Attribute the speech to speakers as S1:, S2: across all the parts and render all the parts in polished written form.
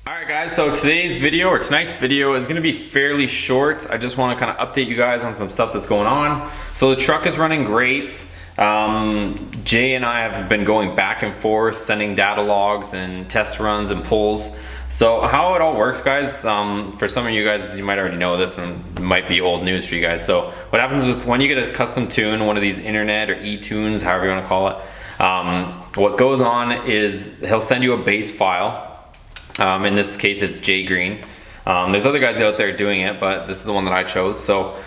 S1: Alright guys, so tonight's video is going to be fairly short. I just want to kind of update you guys on some stuff that's going on. So the truck is running great. Jay and I have been going back and forth, sending data logs and test runs and pulls. So how it all works, guys, for some of you guys, you might already know this and it might be old news for you guys. So what happens with when you get a custom tune, one of these internet or e-tunes, however you want to call it, what goes on is he'll send you a base file. In this case it's Jay Green. There's other guys out there doing it, but this is the one that I chose. So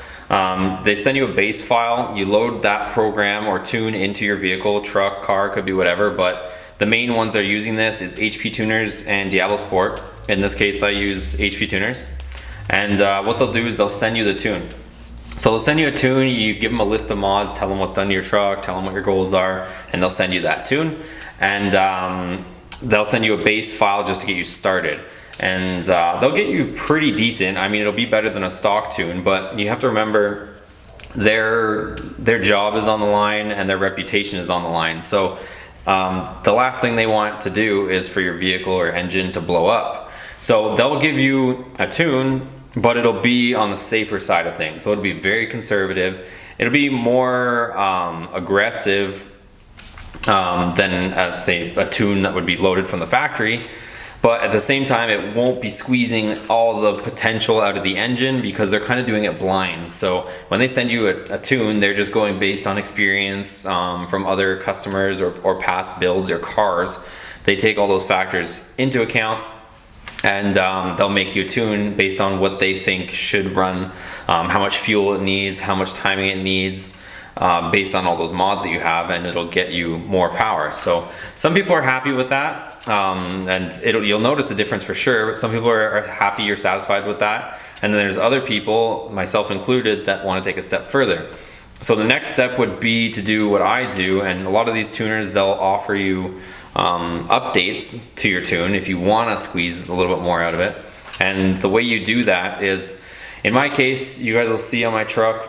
S1: they send you a base file, you load that program or tune into your vehicle, truck, car, could be whatever, but the main ones that are using this is HP Tuners and Diablo Sport. In this case I use HP Tuners. And what they'll do is they'll send you the tune. So they'll send you a tune, you give them a list of mods, tell them what's done to your truck, tell them what your goals are, and they'll send you that tune. And they'll send you a base file just to get you started. And they'll get you pretty decent. I mean, it'll be better than a stock tune, but you have to remember their job is on the line and their reputation is on the line. So the last thing they want to do is for your vehicle or engine to blow up. So they'll give you a tune, but it'll be on the safer side of things. So it'll be very conservative. It'll be more aggressive than say a tune that would be loaded from the factory, but at the same time it won't be squeezing all the potential out of the engine because they're kind of doing it blind. So when they send you a tune, they're just going based on experience from other customers or past builds or cars. They take all those factors into account and they'll make you a tune based on what they think should run, how much fuel it needs, how much timing it needs, based on all those mods that you have, and it'll get you more power. So some people are happy with that, and you'll notice a difference for sure, but some people are happy or satisfied with that. And then there's other people, myself included, that want to take a step further. So the next step would be to do what I do, and a lot of these tuners, they'll offer you updates to your tune if you want to squeeze a little bit more out of it. And the way you do that is, in my case, you guys will see on my truck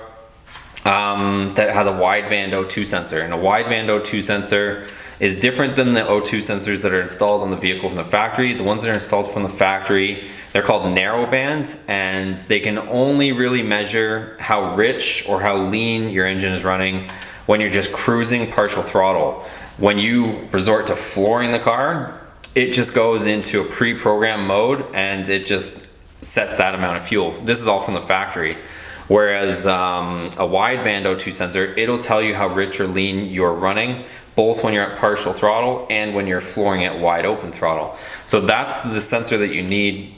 S1: that has a wideband O2 sensor, and a wideband O2 sensor is different than the O2 sensors that are installed on the vehicle from the factory. The ones that are installed from the factory, they're called narrowband, and they can only really measure how rich or how lean your engine is running when you're just cruising partial throttle. When you resort to flooring the car, it just goes into a pre-programmed mode and it just sets that amount of fuel. This is all from the factory. Whereas a wideband O2 sensor, it'll tell you how rich or lean you're running, both when you're at partial throttle and when you're flooring at wide open throttle. So that's the sensor that you need.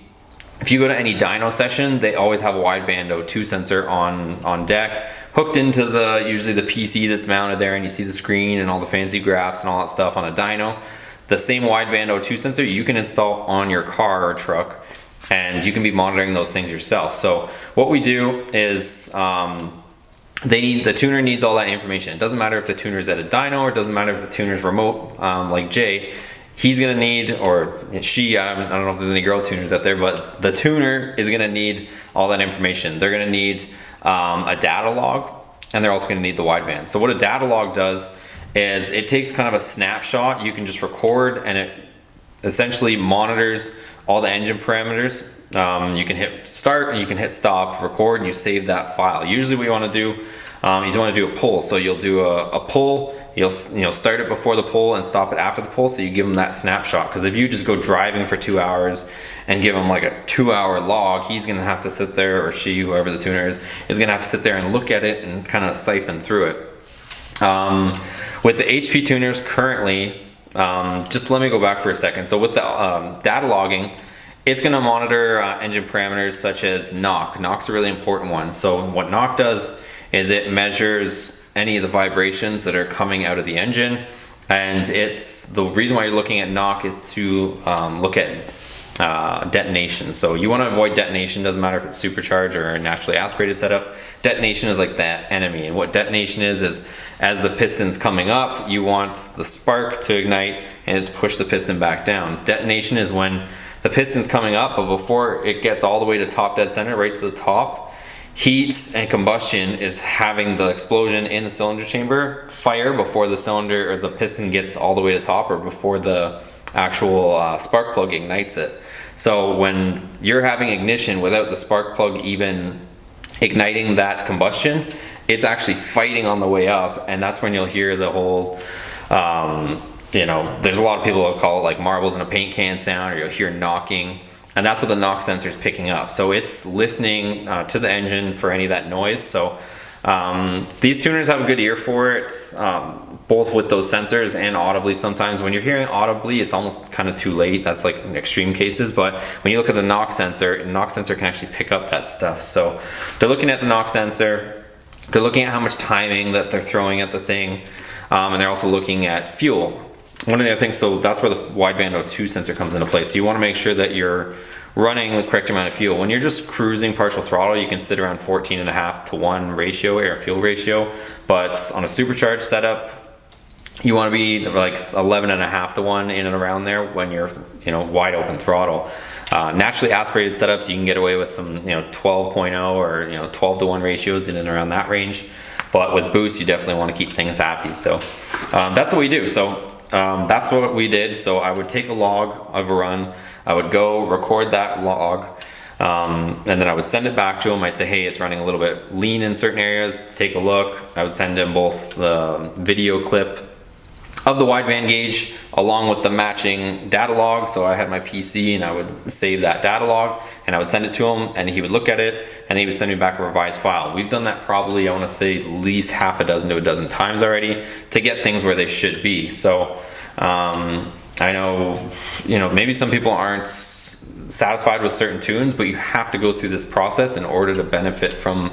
S1: If you go to any dyno session, they always have a wideband O2 sensor on deck, hooked into usually the PC that's mounted there, and you see the screen and all the fancy graphs and all that stuff on a dyno. The same wideband O2 sensor you can install on your car or truck, and you can be monitoring those things yourself. So what we do is the tuner needs all that information. It doesn't matter if the tuner's at a dyno, or it doesn't matter if the tuner's remote, like Jay. He's gonna need, or she, I don't know if there's any girl tuners out there, but the tuner is gonna need all that information. They're gonna need a data log, and they're also gonna need the wideband. So what a data log does is it takes kind of a snapshot. You can just record, and it essentially monitors all the engine parameters. You can hit start and you can hit stop, record, and you save that file. Usually what you want to do is you want to do a pull. So you'll do a pull, you'll start it before the pull and stop it after the pull, so you give him that snapshot. Because if you just go driving for 2 hours and give him like a 2-hour log, he's going to have to sit there, or she, whoever the tuner is going to have to sit there and look at it and kind of siphon through it. With the HP tuners currently, just let me go back for a second. So with the data logging, it's going to monitor engine parameters such as knock. Knock's a really important one. So what knock does is it measures any of the vibrations that are coming out of the engine, and it's the reason why you're looking at knock is to look at detonation. So you want to avoid detonation. Doesn't matter if it's supercharged or a naturally aspirated setup. Detonation is like that enemy, and what detonation is as the piston's coming up, you want the spark to ignite and to push the piston back down. Detonation is when the piston's coming up, but before it gets all the way to top dead center, right to the top, heat and combustion is having the explosion in the cylinder chamber fire before the cylinder or the piston gets all the way to the top, or before the actual spark plug ignites it. So when you're having ignition without the spark plug even igniting that combustion, it's actually fighting on the way up, and that's when you'll hear the whole, you know, there's a lot of people that call it like marbles in a paint can sound, or you'll hear knocking, and that's what the knock sensor is picking up. So it's listening to the engine for any of that noise. So these tuners have a good ear for it, both with those sensors and audibly. Sometimes when you're hearing audibly, it's almost kind of too late. That's like in extreme cases. But when you look at the knock sensor can actually pick up that stuff. So they're looking at the knock sensor, they're looking at how much timing that they're throwing at the thing, and they're also looking at fuel. One of the other things, so that's where the wideband O2 sensor comes into place. So you want to make sure that you're running the correct amount of fuel. When you're just cruising partial throttle, you can sit around 14.5:1 ratio, air fuel ratio. But on a supercharged setup, you want to be like 11.5:1 in and around there when you're, you know, wide open throttle. Naturally aspirated setups, you can get away with some, you know, 12.0 or, you know, 12:1 ratios in and around that range. But with boost, you definitely want to keep things happy. So that's what we do. So that's what we did. So I would take a log of a run, I would go record that log, and then I would send it back to him. I'd say, hey, it's running a little bit lean in certain areas, take a look. I would send him both the video clip of the wideband gauge along with the matching data log. So I had my PC and I would save that data log and I would send it to him, and he would look at it and he would send me back a revised file. We've done that probably, I want to say, at least half a dozen to a dozen times already to get things where they should be. So I know, you know, maybe some people aren't satisfied with certain tunes, but you have to go through this process in order to benefit from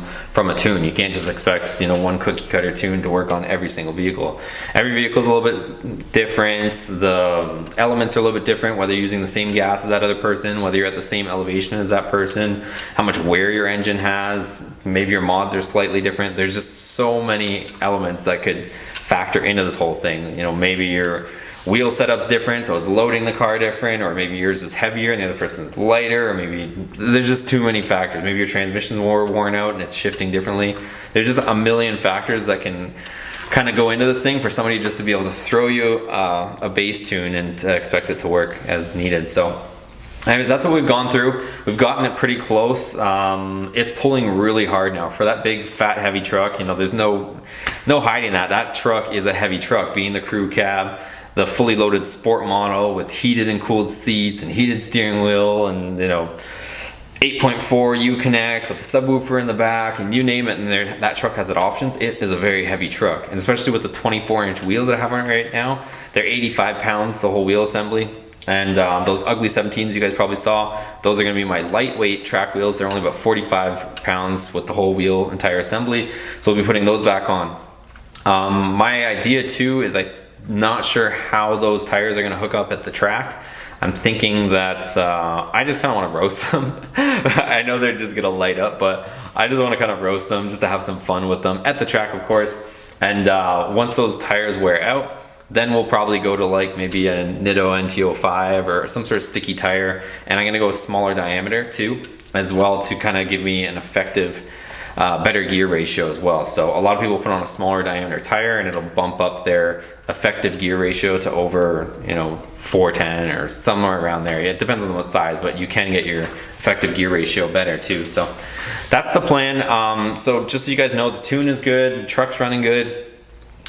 S1: a tune. You can't just expect, you know, one cookie cutter tune to work on every single vehicle. Every vehicle is a little bit different. The elements are a little bit different, whether you're using the same gas as that other person, whether you're at the same elevation as that person, how much wear your engine has, maybe your mods are slightly different. There's just so many elements that could factor into this whole thing. You know, maybe your wheel setup's different, so it's loading the car different, or maybe yours is heavier and the other person's lighter, or maybe there's just too many factors. Maybe your transmission's more worn out and it's shifting differently. There's just a million factors that can kind of go into this thing for somebody just to be able to throw you a bass tune and to expect it to work as needed. So anyways, that's what we've gone through. We've gotten it pretty close. It's pulling really hard now. For that big, fat, heavy truck, you know, there's no hiding that. That truck is a heavy truck, being the crew cab, the fully loaded sport model with heated and cooled seats and heated steering wheel and, you know, 8.4 U-connect with the subwoofer in the back and you name it, and that truck has its options. It is a very heavy truck, and especially with the 24-inch wheels that I have on it right now, they're 85 pounds, the whole wheel assembly. And those ugly 17s you guys probably saw, those are going to be my lightweight track wheels. They're only about 45 pounds with the whole wheel entire assembly, so we'll be putting those back on. My idea too is I'm not sure how those tires are going to hook up at the track. I'm thinking that I just kind of want to roast them. I know they're just going to light up, but I just want to kind of roast them just to have some fun with them at the track, of course. And once those tires wear out, then we'll probably go to like maybe a Nitto NT05 or some sort of sticky tire. And I'm going to go with smaller diameter too, as well, to kind of give me an effective better gear ratio as well. So a lot of people put on a smaller diameter tire and it'll bump up their effective gear ratio to over, you know, 410 or somewhere around there. It depends on what size, but you can get your effective gear ratio better too. So that's the plan. So just so you guys know, the tune is good, the truck's running good.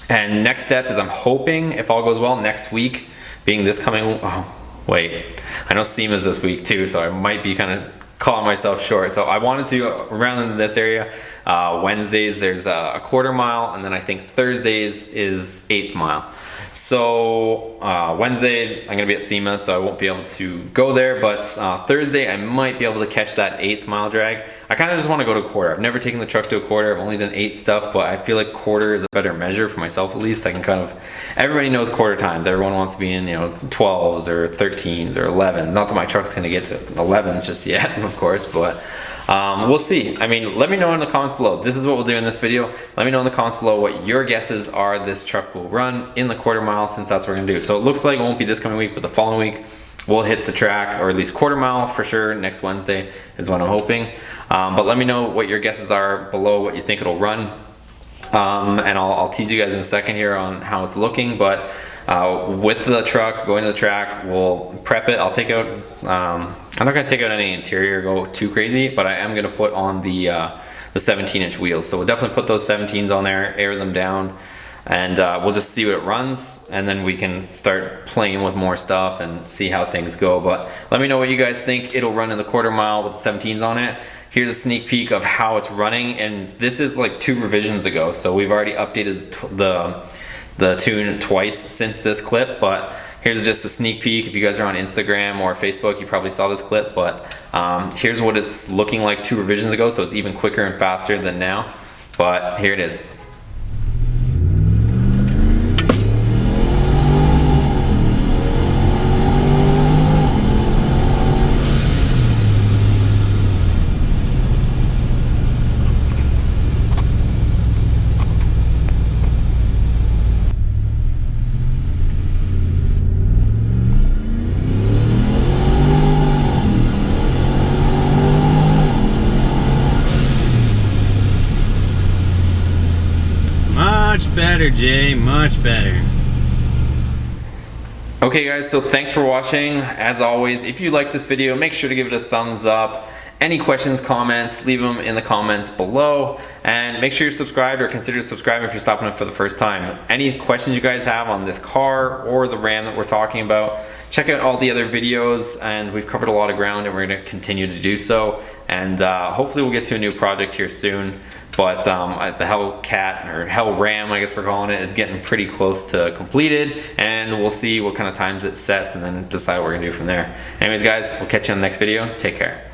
S1: And next step is, I'm hoping, if all goes well, next week, being this coming, I know SEMA's this week too, so I might be kind of calling myself short. So I wanted to around in this area. Wednesdays there's a quarter mile, and then I think Thursdays is 1/8 mile. So Wednesday I'm gonna be at SEMA, so I won't be able to go there, but Thursday I might be able to catch that 1/8 mile drag. I kind of just want to go to quarter. I've never taken the truck to a quarter. I've only done 8 stuff, but I feel like quarter is a better measure for myself, at least. I can kind of, everybody knows quarter times. Everyone wants to be in, you know, 12s or 13s or 11. Not that my truck's gonna get to 11s just yet, of course, but we'll see. I mean, let me know in the comments below. This is what we'll do in this video. Let me know in the comments below what your guesses are this truck will run in the quarter mile, since that's what we're gonna do. So it looks like it won't be this coming week, but the following week we'll hit the track, or at least quarter mile for sure. Next Wednesday is what I'm hoping. But let me know what your guesses are below, what you think it'll run. And I'll tease you guys in a second here on how it's looking, but with the truck, going to the track, we'll prep it. I'll take out, I'm not gonna take out any interior, go too crazy, but I am gonna put on the 17-inch wheels. So we'll definitely put those 17s on there, air them down, and we'll just see what it runs, and then we can start playing with more stuff and see how things go. But let me know what you guys think it'll run in the quarter mile with the 17s on it. Here's a sneak peek of how it's running, and this is like 2 revisions ago, so we've already updated the tune twice since this clip. But here's just a sneak peek. If you guys are on Instagram or Facebook, you probably saw this clip, but here's what it's looking like 2 revisions ago, so it's even quicker and faster than now. But here it is.
S2: Much better, Jay, much better.
S1: Okay guys, so thanks for watching. As always, if you like this video, make sure to give it a thumbs up. Any questions, comments, leave them in the comments below, and make sure you're subscribed or consider subscribing if you're stopping up for the first time. Any questions you guys have on this car or the RAM that we're talking about, check out all the other videos, and we've covered a lot of ground and we're going to continue to do so, and hopefully we'll get to a new project here soon. But the Hellcat, or HellRAM I guess we're calling it, is getting pretty close to completed, and we'll see what kind of times it sets and then decide what we're going to do from there. Anyways guys, we'll catch you on the next video. Take care.